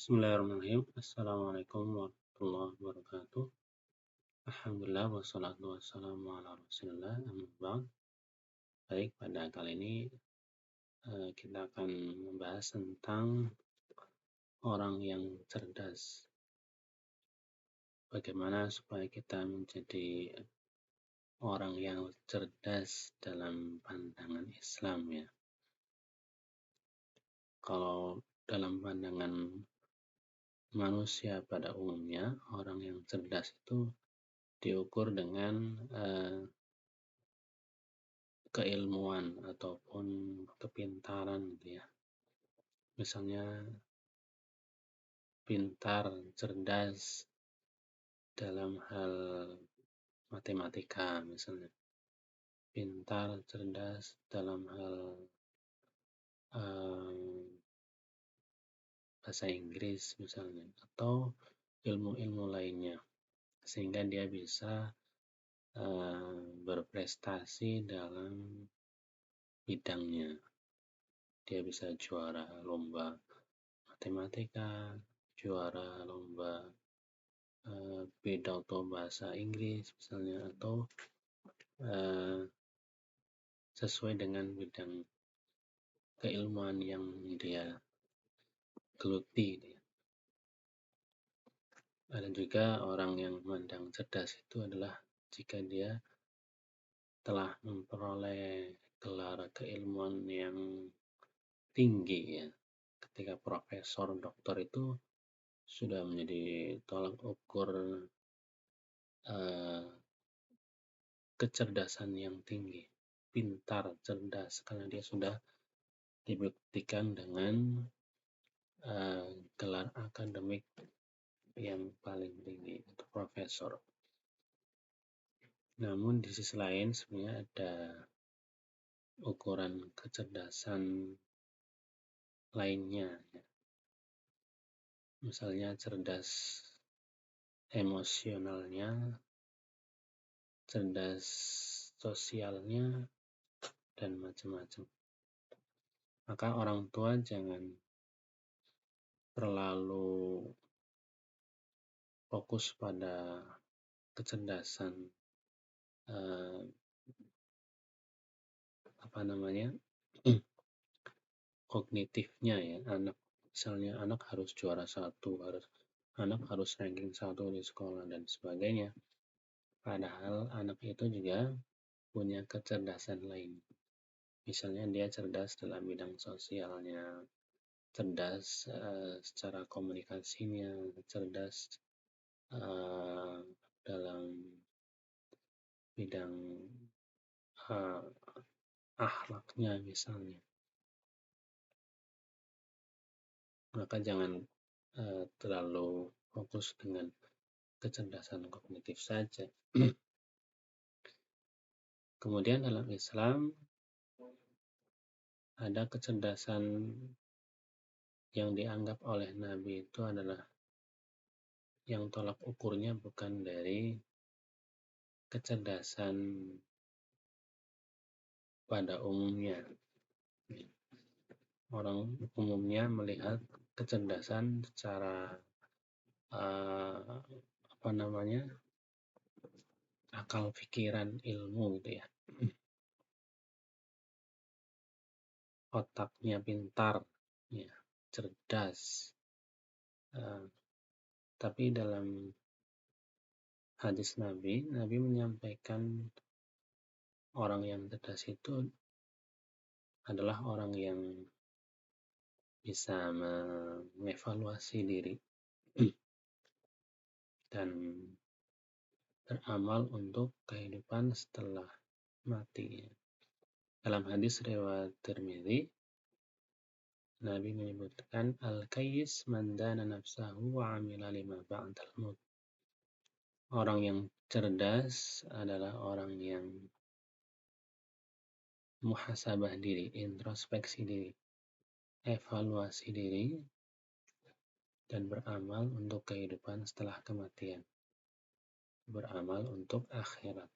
Bismillahirrahmanirrahim. Assalamualaikum warahmatullahi wabarakatuh. Alhamdulillah wassalatu wassalamu ala Rasulillah amma ba'd. Baik, pada kali ini kita akan membahas tentang orang yang cerdas. Bagaimana supaya kita menjadi orang yang cerdas dalam pandangan Islam ya. Kalau dalam pandangan manusia pada umumnya, orang yang cerdas itu diukur dengan keilmuan ataupun kepintaran gitu ya. Misalnya pintar, cerdas dalam hal matematika misalnya. Pintar, cerdas dalam hal bahasa Inggris misalnya, atau ilmu-ilmu lainnya, sehingga dia bisa berprestasi dalam bidangnya. Dia bisa juara lomba matematika, juara lomba pidato bahasa Inggris misalnya, atau sesuai dengan bidang keilmuan yang dia geluti. Ada juga orang yang memandang cerdas itu adalah jika dia telah memperoleh gelar keilmuan yang tinggi ya. Ketika profesor, doktor itu sudah menjadi tolak ukur kecerdasan yang tinggi, pintar, cerdas, karena dia sudah dibuktikan dengan gelar akademik yang paling tinggi, itu profesor. Namun di sisi lain sebenarnya ada ukuran kecerdasan lainnya ya. Misalnya cerdas emosionalnya, cerdas sosialnya, dan macam-macam. Maka orang tua jangan terlalu fokus pada kecerdasan kognitifnya ya anak. Misalnya anak harus juara satu, anak harus ranking 1 di sekolah dan sebagainya. Padahal anak itu juga punya kecerdasan lain. Misalnya dia cerdas dalam bidang sosialnya, cerdas secara komunikasinya, cerdas dalam bidang akhlaknya misalnya. Maka jangan terlalu fokus dengan kecerdasan kognitif saja. Kemudian dalam Islam ada kecerdasan yang dianggap oleh Nabi itu adalah yang tolak ukurnya bukan dari kecerdasan pada umumnya. Orang umumnya melihat kecerdasan secara akal pikiran ilmu gitu ya. Otaknya pintar, ya, cerdas. Tapi dalam hadis Nabi menyampaikan orang yang cerdas itu adalah orang yang bisa mengevaluasi diri dan beramal untuk kehidupan setelah mati. Dalam hadis riwayat Tirmidzi, Nabi menyebutkan al-kayyis man dana nafsahu wa amila lima ba'dal maut. Orang yang cerdas adalah orang yang muhasabah diri, introspeksi diri, evaluasi diri, dan beramal untuk kehidupan setelah kematian. Beramal untuk akhirat.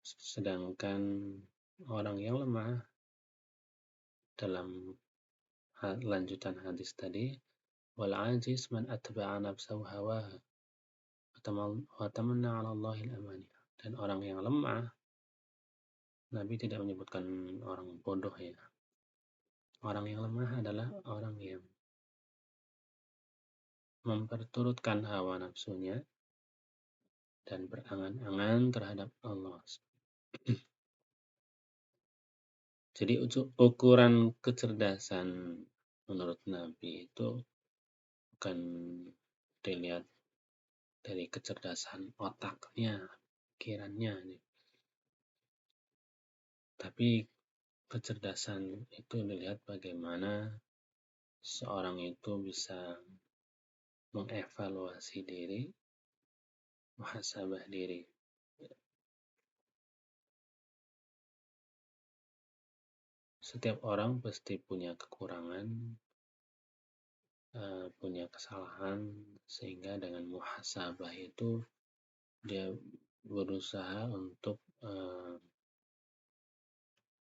Sedangkan orang yang lemah dalam lanjutan hadis tadi, wal ajiz man atba'a nafsahu hawaha wa tamanna 'ala Allahil amani. Dan orang yang lemah, Nabi tidak menyebutkan orang bodoh ya. Orang yang lemah adalah orang yang memperturutkan hawa nafsunya dan berangan-angan terhadap Allah. Jadi ukuran kecerdasan menurut Nabi itu bukan dilihat dari kecerdasan otaknya, pikirannya, tapi kecerdasan itu dilihat bagaimana seorang itu bisa mengevaluasi diri, muhasabah diri. Setiap orang pasti punya kekurangan, punya kesalahan, sehingga dengan muhasabah itu dia berusaha untuk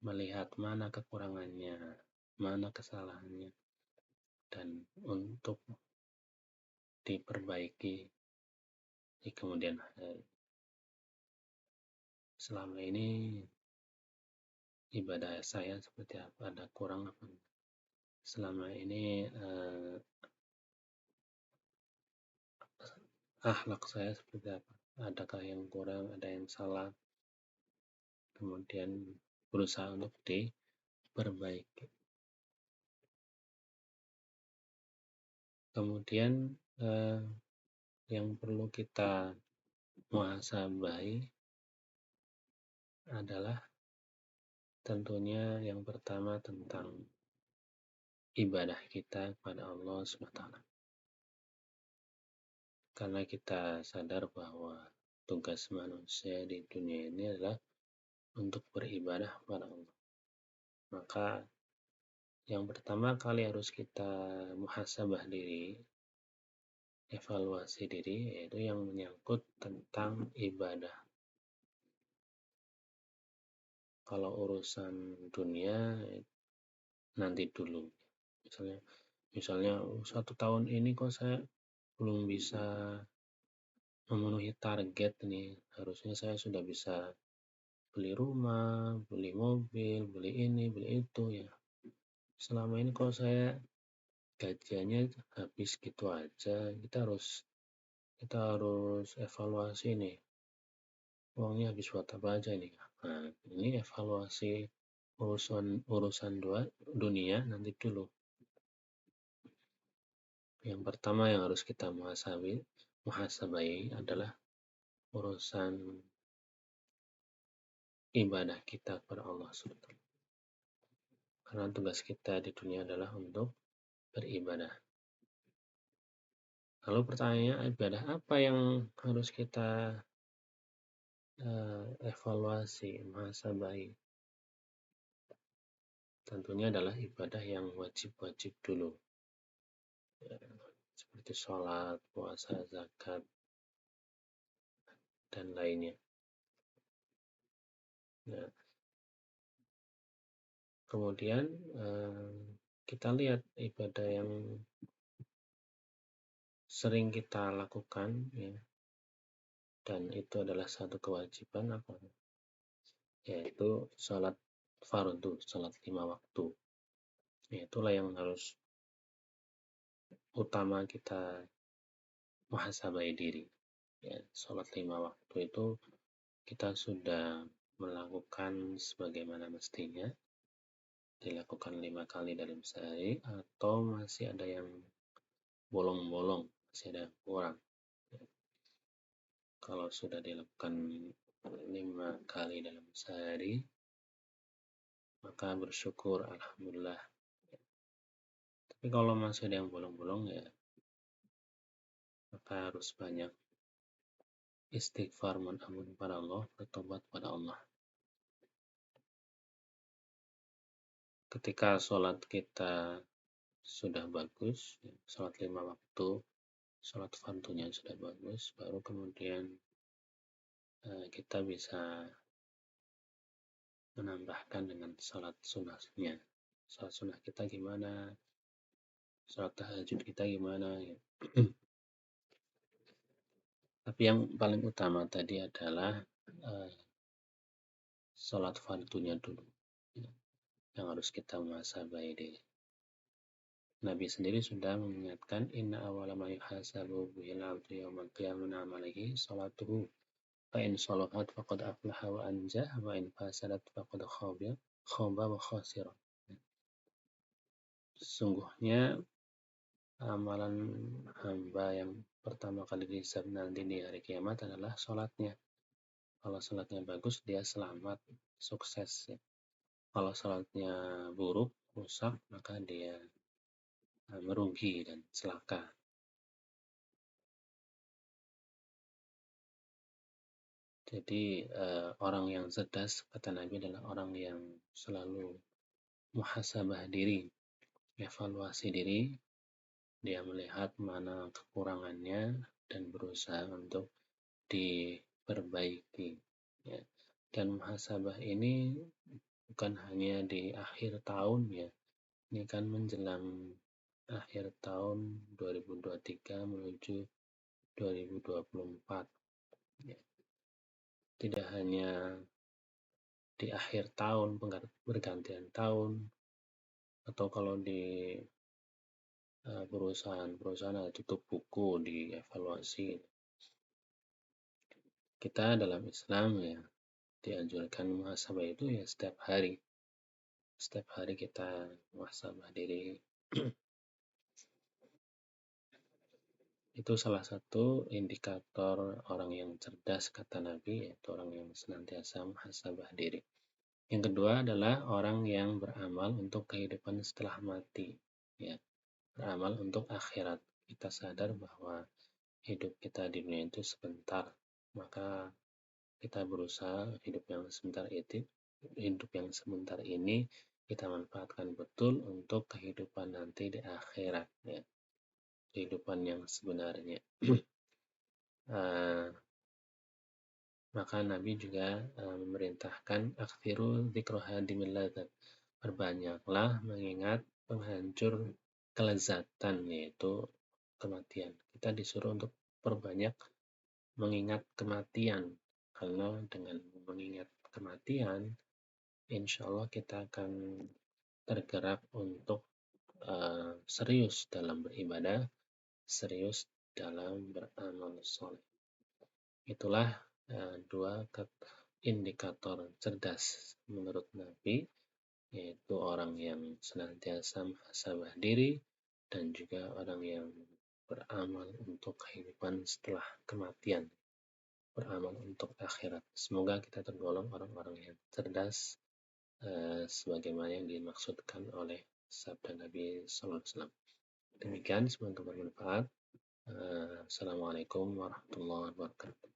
melihat mana kekurangannya, mana kesalahannya, dan untuk diperbaiki di kemudian hari. Selama ini ibadah saya seperti apa, ada kurang apa? Selama ini akhlak saya seperti apa? Adakah yang kurang, ada yang salah? Kemudian berusaha untuk diperbaiki. Kemudian yang perlu kita muhasabahi adalah tentunya yang pertama tentang ibadah kita kepada Allah SWT. Karena kita sadar bahwa tugas manusia di dunia ini adalah untuk beribadah kepada Allah. Maka yang pertama kali harus kita muhasabah diri, evaluasi diri, yaitu yang menyangkut tentang ibadah. Kalau urusan dunia nanti dulu. Misalnya 1 tahun ini kok saya belum bisa memenuhi target nih. Harusnya saya sudah bisa beli rumah, beli mobil, beli ini, beli itu ya. Selama ini kok saya gajiannya habis gitu aja. Kita harus evaluasi nih. Uangnya habis buat apa aja nih. Nah, ini evaluasi urusan dunia nanti dulu. Yang pertama yang harus kita muhasabai adalah urusan ibadah kita kepada Allah SWT. Karena tugas kita di dunia adalah untuk beribadah. Lalu pertanyaannya, ibadah apa yang harus kita evaluasi, muhasabai? Tentunya adalah ibadah yang wajib-wajib dulu. Seperti sholat, puasa, zakat, dan lainnya. Nah, kemudian kita lihat ibadah yang sering kita lakukan, ya, dan itu adalah satu kewajiban apa? Yaitu sholat fardu, sholat 5 waktu. Itulah yang harus utama kita muhasabai diri. Ya, sholat 5 waktu itu kita sudah melakukan sebagaimana mestinya, dilakukan 5 kali dalam sehari, atau masih ada yang bolong-bolong, masih ada yang kurang. Kalau sudah dilakukan 5 kali dalam sehari, maka bersyukur, alhamdulillah. Tapi kalau masih ada yang bolong-bolong, ya maka harus banyak istighfar, menamun pada Allah, bertobat pada Allah. Ketika sholat kita sudah bagus, sholat 5 waktu, sholat fardunya sudah bagus, baru kemudian kita bisa menambahkan dengan sholat sunnahnya. Sholat sunnah kita gimana? sholat tahajud kita gimana ya. Tapi yang paling utama tadi adalah uh, sholat fardunya dulu, ya, yang harus kita muhasabahi diri. Nabi sendiri sudah mengingatkan inna awwala ma yuhasabu bihil 'abdu yaumal qiyamah min amalihi sholatuhu fa in shalahat faqad aflaha wa anjah wa in fasadat faqad khaba wa khasira. Sesungguhnya amalan hamba yang pertama kali dihisab nanti di hari kiamat adalah sholatnya. Kalau sholatnya bagus, dia selamat, sukses. Ya. Kalau sholatnya buruk, rusak, maka dia merugi dan celaka. Jadi orang yang cerdas, kata Nabi, adalah orang yang selalu muhasabah diri, evaluasi diri, dia melihat mana kekurangannya dan berusaha untuk diperbaiki. Ya. Dan muhasabah ini bukan hanya di akhir tahun ya, ini kan menjelang akhir tahun 2023 menuju 2024. Ya. Tidak hanya di akhir tahun, pergantian tahun, atau kalau di perusahaan ada tutup buku di evaluasi. Kita dalam Islam ya dianjurkan muhasabah itu ya setiap hari. Setiap hari kita muhasabah diri. Itu salah satu indikator orang yang cerdas, kata Nabi, yaitu orang yang senantiasa muhasabah diri. Yang kedua adalah orang yang beramal untuk kehidupan setelah mati. Ya, beramal untuk akhirat. Kita sadar bahwa hidup kita di dunia itu sebentar, maka kita berusaha hidup yang sebentar ini kita manfaatkan betul untuk kehidupan nanti di akhirat, ya. Kehidupan yang sebenarnya. Maka Nabi juga memerintahkan akhfiru dzikra hadimil ladzat. Perbanyaklah mengingat penghancur kelezatan, yaitu kematian. Kita disuruh untuk perbanyak mengingat kematian, karena dengan mengingat kematian, insya Allah kita akan tergerak untuk serius dalam beribadah, serius dalam beramal soleh. Itulah dua indikator cerdas menurut Nabi, yaitu orang yang senantiasa muhasabah diri dan juga orang yang beramal untuk kehidupan setelah kematian, beramal untuk akhirat. Semoga kita tergolong orang-orang yang cerdas sebagaimana yang dimaksudkan oleh sabda Nabi Sallallahu Alaihi Wasallam. Demikian, semoga bermanfaat. Assalamualaikum warahmatullahi wabarakatuh.